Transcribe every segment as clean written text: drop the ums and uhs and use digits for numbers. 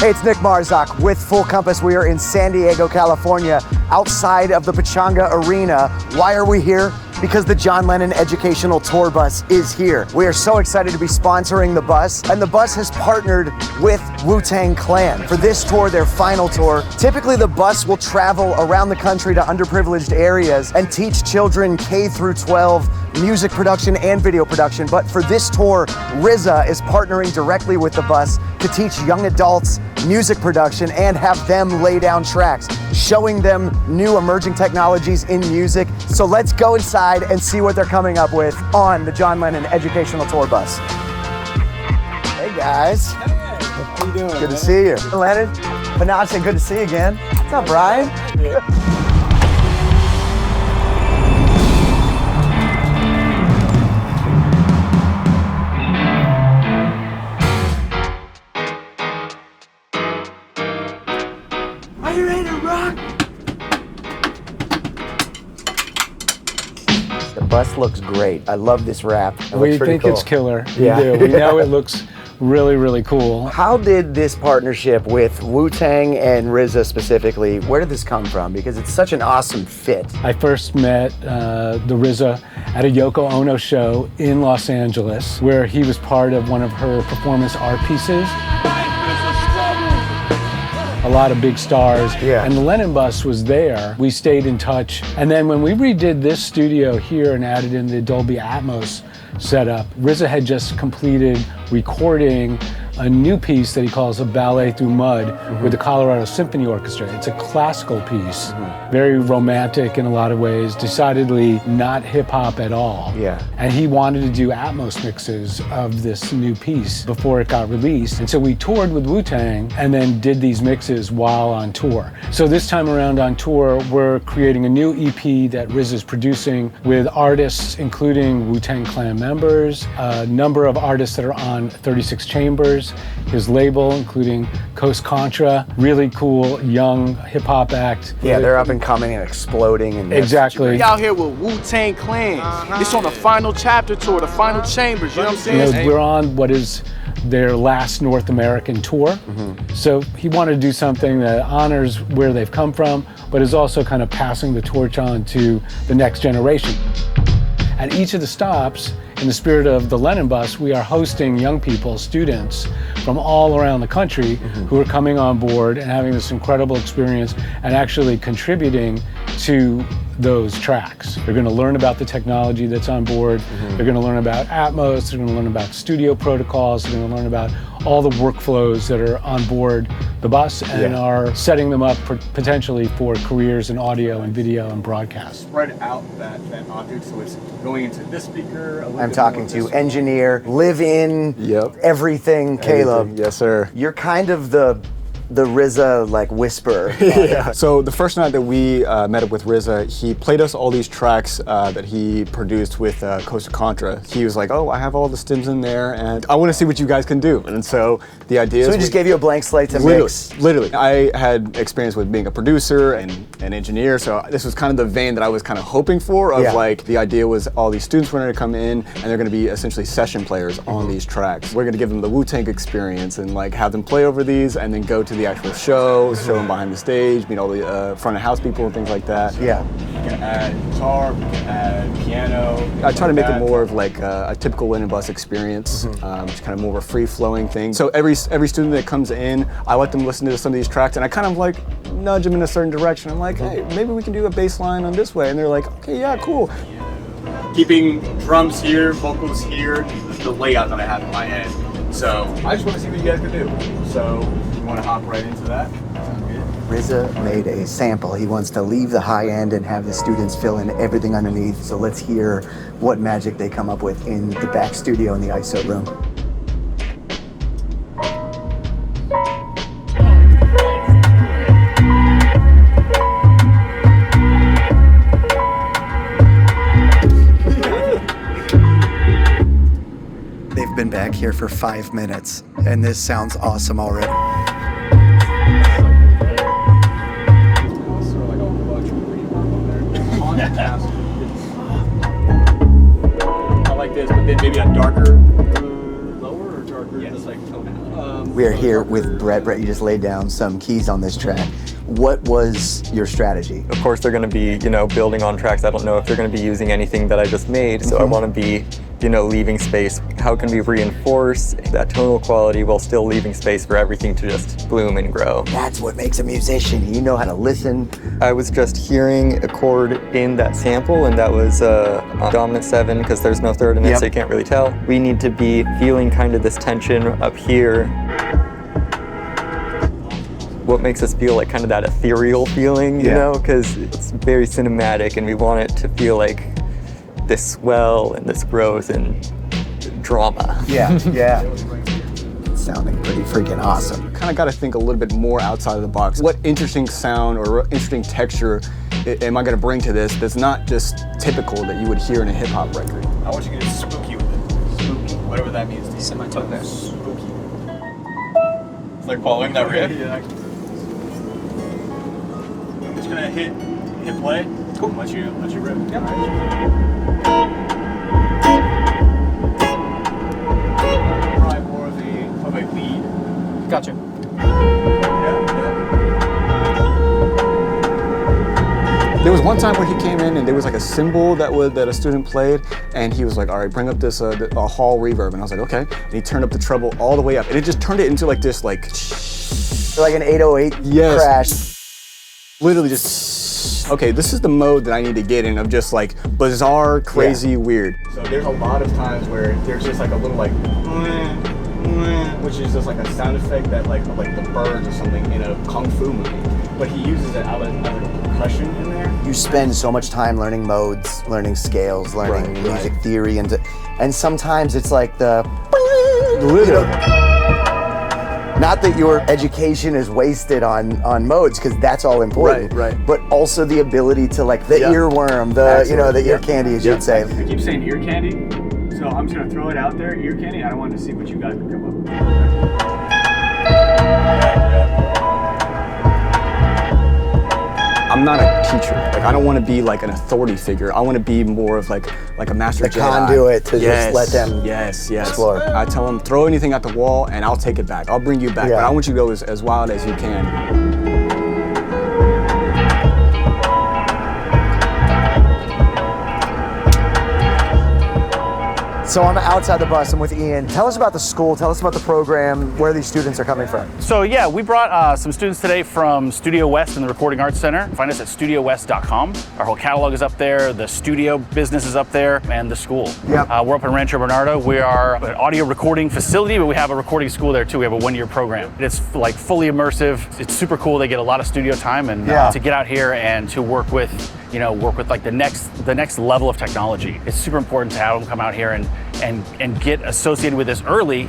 Hey, it's Nick Marzock with Full Compass. We are in San Diego, California, outside of the Pechanga Arena. Why are we here? Because the John Lennon Educational Tour Bus is here. We are so excited to be sponsoring the bus, and the bus has partnered with Wu-Tang Clan for this tour, their final tour. Typically, the bus will travel around the country to underprivileged areas and teach children K through 12 music production and video production. But for this tour, RZA is partnering directly with the bus to teach young adults music production and have them lay down tracks, showing them new emerging technologies in music. So let's go inside and see what they're coming up with on the John Lennon Educational Tour Bus. Hey guys. Hey, how you doing? Good to see you. Lennon, Panacea, good to see you again. What's up, Brian? Yeah. Are you ready to rock? The bus looks great. I love this wrap. We think cool. it's killer. Yeah. We do. We know it looks really, really cool. How did this partnership with Wu-Tang and RZA specifically, where did this come from? Because it's such an awesome fit. I first met the RZA at a Yoko Ono show in Los Angeles, where he was part of one of her performance art pieces. A lot of big stars, Yeah. and the Lennon Bus was there. We stayed in touch, and then when we redid this studio here and added in the Dolby Atmos setup, RZA had just completed recording a new piece that he calls A Ballet Through Mud with the Colorado Symphony Orchestra. It's a classical piece, very romantic in a lot of ways, decidedly not hip-hop at all. Yeah. And he wanted to do Atmos mixes of this new piece before it got released. And so we toured with Wu-Tang and then did these mixes while on tour. So this time around on tour, we're creating a new EP that RZA's producing with artists including Wu-Tang Clan members, a number of artists that are on 36 Chambers, his label, including Coast Contra, really cool young hip hop act. Yeah, they're up and coming and exploding. And Exactly. We out here with Wu-Tang Clan. It's on the final chapter tour, the final chambers, you know what I'm You saying? know, we're on what is their last North American tour. So he wanted to do something that honors where they've come from, but is also kind of passing the torch on to the next generation. At each of the stops, in the spirit of the Lennon Bus, we are hosting young people, students from all around the country who are coming on board and having this incredible experience and actually contributing to those tracks. They're going to learn about the technology that's on board. They're going to learn about Atmos. They're going to learn about studio protocols. They're going to learn about all the workflows that are on board the bus and are setting them up for potentially for careers in audio and video and broadcast. Spread out that object so it's going into this speaker. I'm talking to engineer, live in everything, Caleb. Yes, sir. You're kind of the RZA like whisperer. Yeah. So the first night that we met up with RZA, he played us all these tracks that he produced with Coast Contra. He was like, "Oh, I have all the stems in there, and I want to see what you guys can do." And so the idea So is we just gave you a blank slate to literally, mix. literally. I had experience with being a producer and an engineer, so this was kind of the vein that I was kind of hoping for. Of like the idea was all these students were going to come in and they're going to be essentially session players on these tracks. We're going to give them the Wu-Tang experience and like have them play over these and then go to the actual show, show them behind the stage, meet all the front of house people and things like that. Yeah. You can add guitar, you can add piano. I try to make it more of like a typical Lennon Bus experience, just kind of more of a free-flowing thing. So every student that comes in, I let them listen to some of these tracks and I kind of like nudge them in a certain direction. I'm like, hey, maybe we can do a bass line on this way. And they're like, okay, yeah, cool. Keeping drums here, vocals here, the layout that I have in my head. So I just want to see what you guys can do. So you want to hop right into that? Sounds good. RZA made a sample. He wants to leave the high end and have the students fill in everything underneath. So let's hear what magic they come up with in the back studio in the ISO room. They've been back here for 5 minutes, and this sounds awesome already. I like this, but then maybe a darker, lower or darker? We are here with Brett. Brett, you just laid down some keys on this track. What was your strategy? Of course, they're going to be, building on tracks. I don't know if they're going to be using anything that I just made, so I want to be, leaving space. How can we reinforce that tonal quality while still leaving space for everything to just bloom and grow? That's what makes a musician. You know how to listen. I was just hearing a chord in that sample, and that was on dominant 7, because there's no third in it, so you can't really tell. We need to be feeling kind of this tension up here. What makes us feel like kind of that ethereal feeling, you know, because it's very cinematic, and we want it to feel like this swell and this growth and drama. Yeah. Sounding pretty freaking awesome. Kind of got to think a little bit more outside of the box. What interesting sound or interesting texture am I going to bring to this that's not just typical that you would hear in a hip hop record? I want you to get spooky with it. Spooky, whatever that means to you. Set my tongue there. Spooky. It's like following that riff. Yeah. I'm just gonna hit play. Cool. Let you rip. Yeah. Probably more of a lead. Gotcha. There was one time where he came in and there was like a cymbal that a student played, and he was like, all right, bring up this a hall reverb, and I was like, okay. And he turned up the treble all the way up, and it just turned it into like this like an 808 crash. Literally just, okay, this is the mode that I need to get in of just like bizarre, crazy, weird. So there's a lot of times where there's just like a little like, which is just like a sound effect that like the birds or something in a kung fu movie. But he uses it out of percussion in there. You spend so much time learning modes, learning scales, learning music theory, and sometimes it's like not that your education is wasted on modes, because that's all important. Right. But also the ability to like the earworm, the ear candy, as you'd say. I keep saying ear candy, so I'm just gonna throw it out there. Ear candy. I don't want to see what you guys would come up with. I'm not a teacher. Like, I don't want to be like an authority figure. I want to be more of like a master Jedi. Conduit to just let them explore. I tell them, throw anything at the wall and I'll take it back. I'll bring you back, but I want you to go as wild as you can. So I'm outside the bus, I'm with Ian. Tell us about the school, tell us about the program, where these students are coming from. So yeah, we brought some students today from Studio West and the Recording Arts Center. Find us at studiowest.com. Our whole catalog is up there, the studio business is up there, and the school. We're up in Rancho Bernardo. We are an audio recording facility, but we have a recording school there too. We have a 1-year program. It's like fully immersive. It's super cool. They get a lot of studio time, and to get out here and to work with like the next level of technology. It's super important to have them come out here and get associated with this early,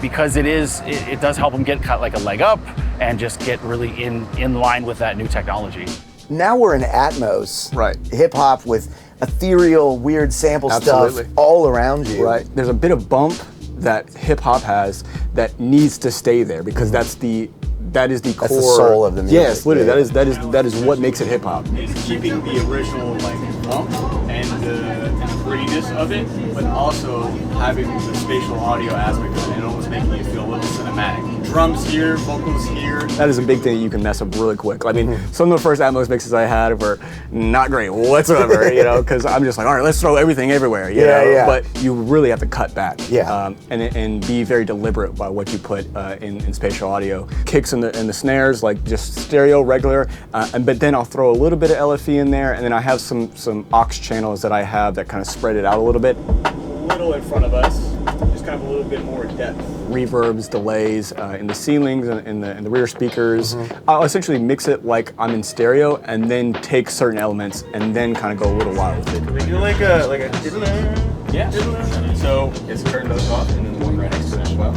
because it does help them get like a leg up and just get really in line with that new technology. Now we're in Atmos, right? Hip hop with ethereal, weird sample stuff all around you. Right. There's a bit of bump that hip hop has that needs to stay there, because that is the core. That's the soul of the music. Yes, literally. That is what makes it hip hop. It's keeping the original like bump and the grittiness of it, but also having the spatial audio aspect of it and almost making it feel a little cinematic. Drums here, vocals here. That is a big thing that you can mess up really quick. I mean, some of the first Atmos mixes I had were not great whatsoever, because I'm just like, all right, let's throw everything everywhere, you know? But you really have to cut back, and be very deliberate about what you put in spatial audio. Kicks and the snares, like just stereo, regular, but then I'll throw a little bit of LFE in there, and then I have some aux channels that I have that kind of spread it out a little bit. A little in front of us, just kind of a little bit more depth. Reverbs, delays in the ceilings and in the rear speakers. I'll essentially mix it like I'm in stereo, and then take certain elements and then kind of go a little wild with it. We do like a yeah. So it's turn those off, and then the one right next to it as well.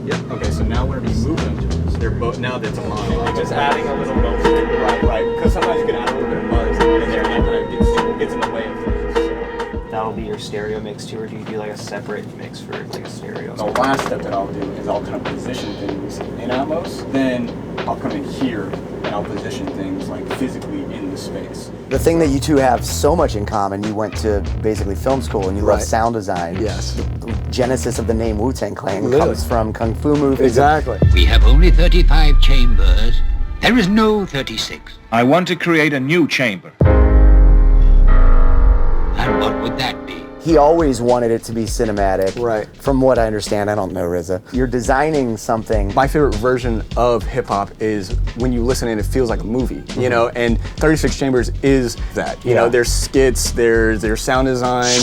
Yep. Okay, so now whenever you move them, they're both, now that's a mono. Just adding a little motion. Right. Because sometimes you can add a little bit of buzz in there, and that kind of gets in the way of things. So. That'll be your stereo mix too, or do you do like a separate mix for like a stereo? The last step that I'll do is I'll kind of position things in Atmos, then I'll come in here and I'll position things like physically in the space. The thing that you two have so much in common, you went to basically film school and you love sound design. Yes. The genesis of the name Wu-Tang Clan comes from Kung Fu movies. Exactly. We have only 35 chambers. There is no 36. I want to create a new chamber. And what would that be? He always wanted it to be cinematic. Right. From what I understand, I don't know, RZA. You're designing something. My favorite version of hip hop is when you listen and it feels like a movie, you know, and 36 Chambers is that. You know, there's skits, there's sound design.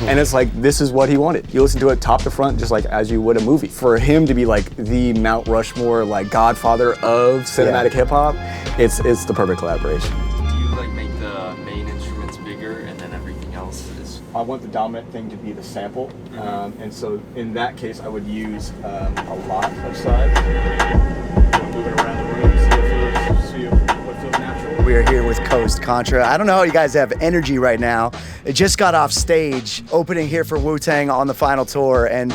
And it's like, this is what he wanted. You listen to it top to front, just like as you would a movie. For him to be like the Mount Rushmore, like godfather of cinematic hip hop, it's the perfect collaboration. Do you like make the main instruments bigger and then everything else is? I want the dominant thing to be the sample, and so in that case, I would use a lot of sides. Move it around the room, see what feels natural. We are here with Coast Contra. I don't know how you guys have energy right now. It just got off stage, opening here for Wu-Tang on the final tour, and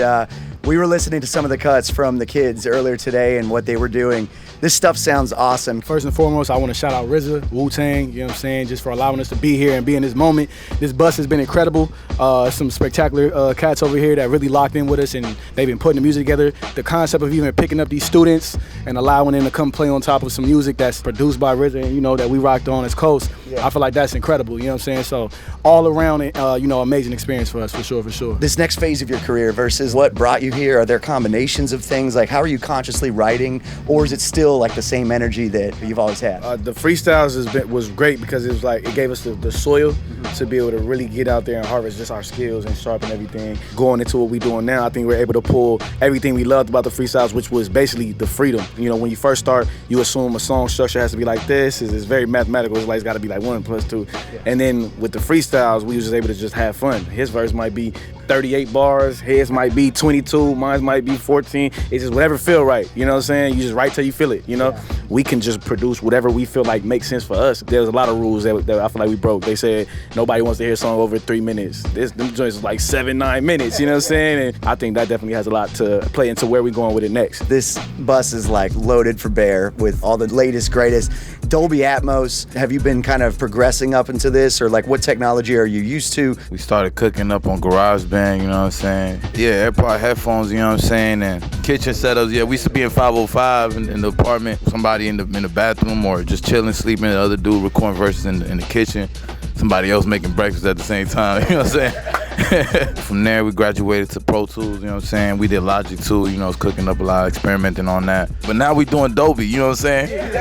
we were listening to some of the cuts from the kids earlier today and what they were doing. This stuff sounds awesome. First and foremost, I want to shout out RZA, Wu-Tang, you know what I'm saying, just for allowing us to be here and be in this moment. This bus has been incredible. Some spectacular cats over here that really locked in with us, and they've been putting the music together. The concept of even picking up these students and allowing them to come play on top of some music that's produced by RZA and, you know, that we rocked on as Coast, I feel like that's incredible, you know what I'm saying? So all around, you know, amazing experience for us, for sure, for sure. This next phase of your career versus what brought you here, are there combinations of things? Like, how are you consciously writing, or is it still like the same energy that you've always had? The freestyles was great because it was like, it gave us the soil to be able to really get out there and harvest just our skills and sharpen everything. Going into what we're doing now, I think we're able to pull everything we loved about the freestyles, which was basically the freedom. You know, when you first start, you assume a song structure has to be like this. It's very mathematical. It's like, it's got to be like 1 + 2. And then with the freestyles, we was just able to just have fun. His verse might be 38 bars, his might be 22, mine might be 14. It's just whatever feel right, you know what I'm saying? You just write till you feel it, you know? We can just produce whatever we feel like makes sense for us. There's a lot of rules that I feel like we broke. They said nobody wants to hear a song over 3 minutes. Them joints is like 7-9 minutes, you know what I'm saying? And I think that definitely has a lot to play into where we're going with it next. This bus is like loaded for bear with all the latest, greatest. Dolby Atmos, have you been kind of progressing up into this, or like what technology are you used to? We started cooking up on GarageBand, you know what I'm saying? Yeah, AirPod headphones, you know what I'm saying? And kitchen setups, we used to be in 505 in the apartment, somebody in the bathroom or just chilling, sleeping, the other dude recording verses in the kitchen, somebody else making breakfast at the same time, you know what I'm saying? From there, we graduated to Pro Tools, you know what I'm saying? We did Logic too, you know, was cooking up a lot, experimenting on that. But now we doing Dolby, you know what I'm saying?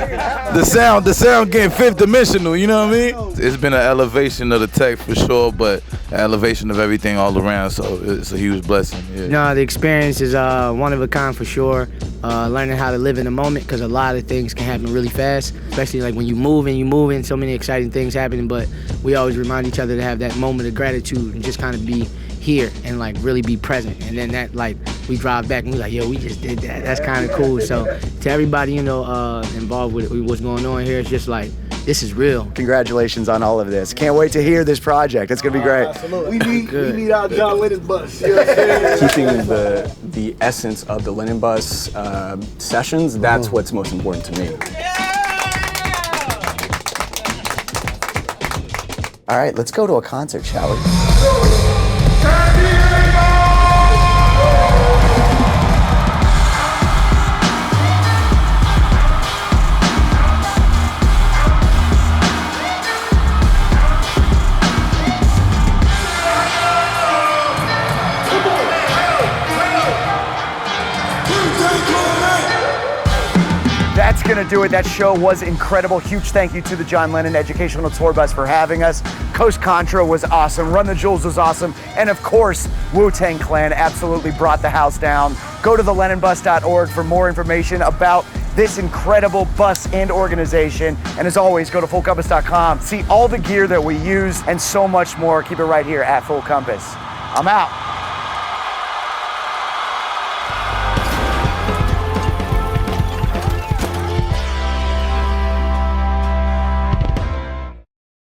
The sound getting fifth dimensional, you know what I mean? It's been an elevation of the tech for sure, but an elevation of everything all around, so it's a huge blessing. No, the experience is one of a kind for sure. Learning how to live in the moment, because a lot of things can happen really fast, especially like when you move and so many exciting things happening, but we always remind each other to have that moment of gratitude and just kind of be here and like really be present. And then that, like, we drive back and we're like, yo, we just did that. That's kind of cool. So to everybody, you know, involved with what's going on here, it's just like, this is real. Congratulations on all of this. Can't wait to hear this project. It's gonna be great. Absolutely. We need our John Lennon Bus. You know what I'm saying? Keeping the essence of the Lennon Bus sessions, that's what's most important to me. All right, let's go to a concert, shall we? That's gonna do it. That show was incredible. Huge thank you to the John Lennon Educational Tour Bus for having us. Coast Contra was awesome. Run the Jewels was awesome. And of course, Wu-Tang Clan absolutely brought the house down. Go to thelennonbus.org for more information about this incredible bus and organization. And as always, go to fullcompass.com. See all the gear that we use and so much more. Keep it right here at Full Compass. I'm out.